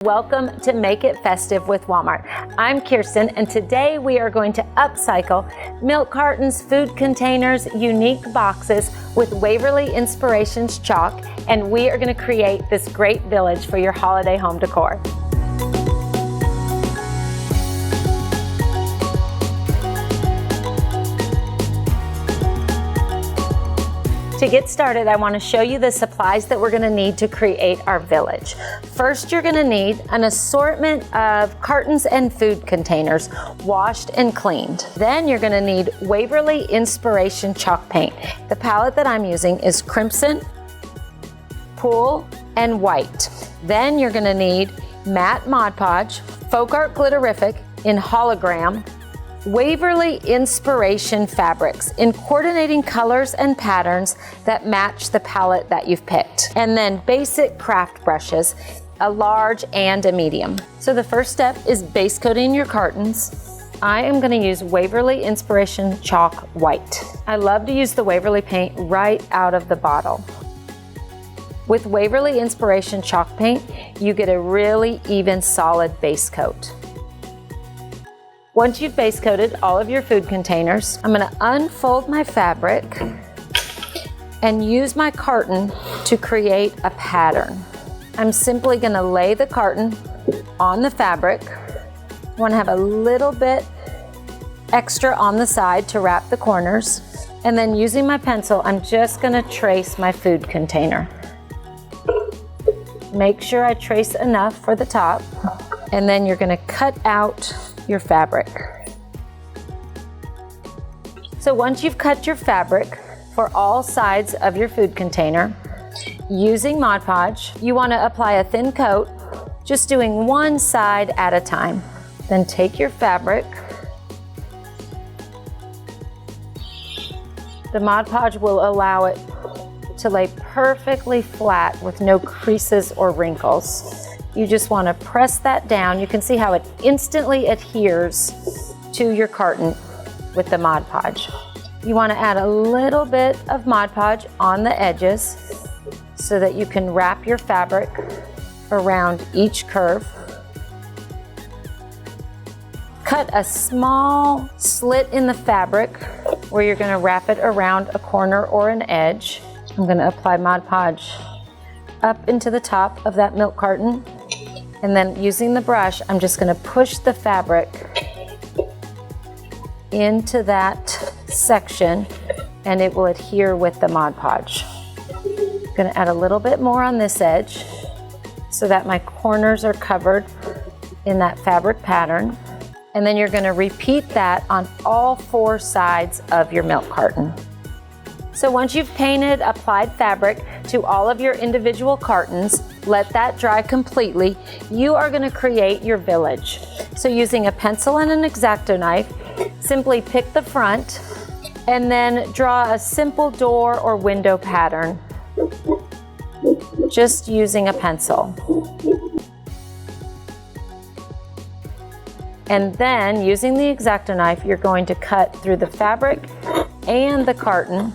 Welcome to Make It Festive with Walmart. I'm Kirsten, and today we are going to upcycle milk cartons, food containers, unique boxes with Waverly Inspirations chalk, and we are going to create this great village for your holiday home decor. To get started, I want to show you the supplies that we're going to need to create our village. First, you're going to need an assortment of cartons and food containers, washed and cleaned. Then you're going to need Waverly Inspiration chalk paint. The palette that I'm using is Crimson, Pool, and White. Then you're going to need matte Mod Podge, Folk Art Glitterific in hologram, Waverly Inspiration fabrics in coordinating colors and patterns that match the palette that you've picked. And then basic craft brushes, a large and a medium. So the first step is base coating your cartons. I am going to use Waverly Inspiration Chalk White. I love to use the Waverly paint right out of the bottle. With Waverly Inspiration Chalk paint, you get a really even, solid base coat. Once you've base coated all of your food containers, I'm going to unfold my fabric and use my carton to create a pattern. I'm simply going to lay the carton on the fabric. I want to have a little bit extra on the side to wrap the corners. And then using my pencil, I'm just going to trace my food container. Make sure I trace enough for the top. And then you're going to cut out your fabric. So once you've cut your fabric for all sides of your food container, using Mod Podge, you want to apply a thin coat, just doing one side at a time. Then take your fabric. The Mod Podge will allow it to lay perfectly flat with no creases or wrinkles. You just want to press that down. You can see how it instantly adheres to your carton with the Mod Podge. You want to add a little bit of Mod Podge on the edges so that you can wrap your fabric around each curve. Cut a small slit in the fabric where you're going to wrap it around a corner or an edge. I'm going to apply Mod Podge up into the top of that milk carton. And then using the brush, I'm just going to push the fabric into that section and it will adhere with the Mod Podge. I'm going to add a little bit more on this edge so that my corners are covered in that fabric pattern. And then you're going to repeat that on all four sides of your milk carton. So once you've painted applied fabric to all of your individual cartons, let that dry completely, you are going to create your village. So using a pencil and an X-Acto knife, simply pick the front and then draw a simple door or window pattern, just using a pencil. And then using the X-Acto knife, you're going to cut through the fabric and the carton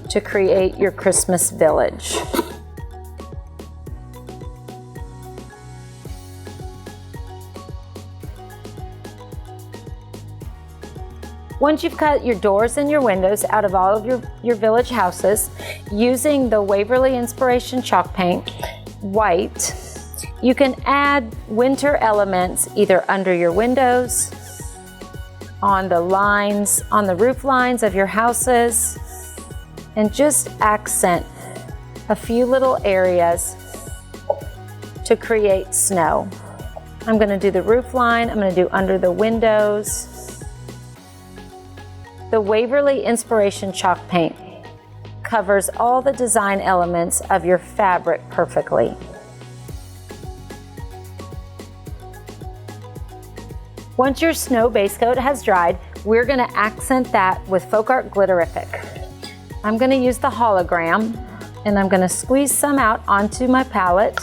to create your Christmas village. Once you've cut your doors and your windows out of all of your village houses, using the Waverly Inspiration chalk paint, White, you can add winter elements either under your windows, on the lines, on the roof lines of your houses, and just accent a few little areas to create snow. I'm going to do the roof line, I'm going to do under the windows. The Waverly Inspiration chalk paint covers all the design elements of your fabric perfectly. Once your snow base coat has dried, we're going to accent that with Folk Art Glitterific. I'm going to use the hologram and I'm going to squeeze some out onto my palette,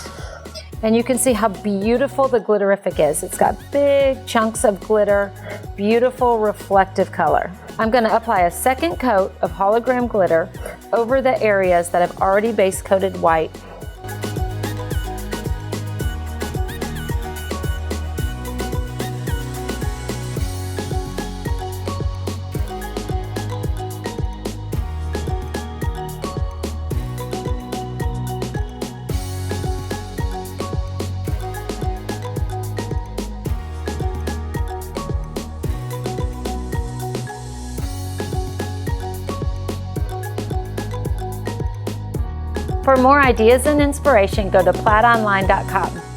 and you can see how beautiful the Glitterific is. It's got big chunks of glitter, beautiful reflective color. I'm going to apply a second coat of hologram glitter over the areas that I've already base coated white. For more ideas and inspiration, go to plaidonline.com.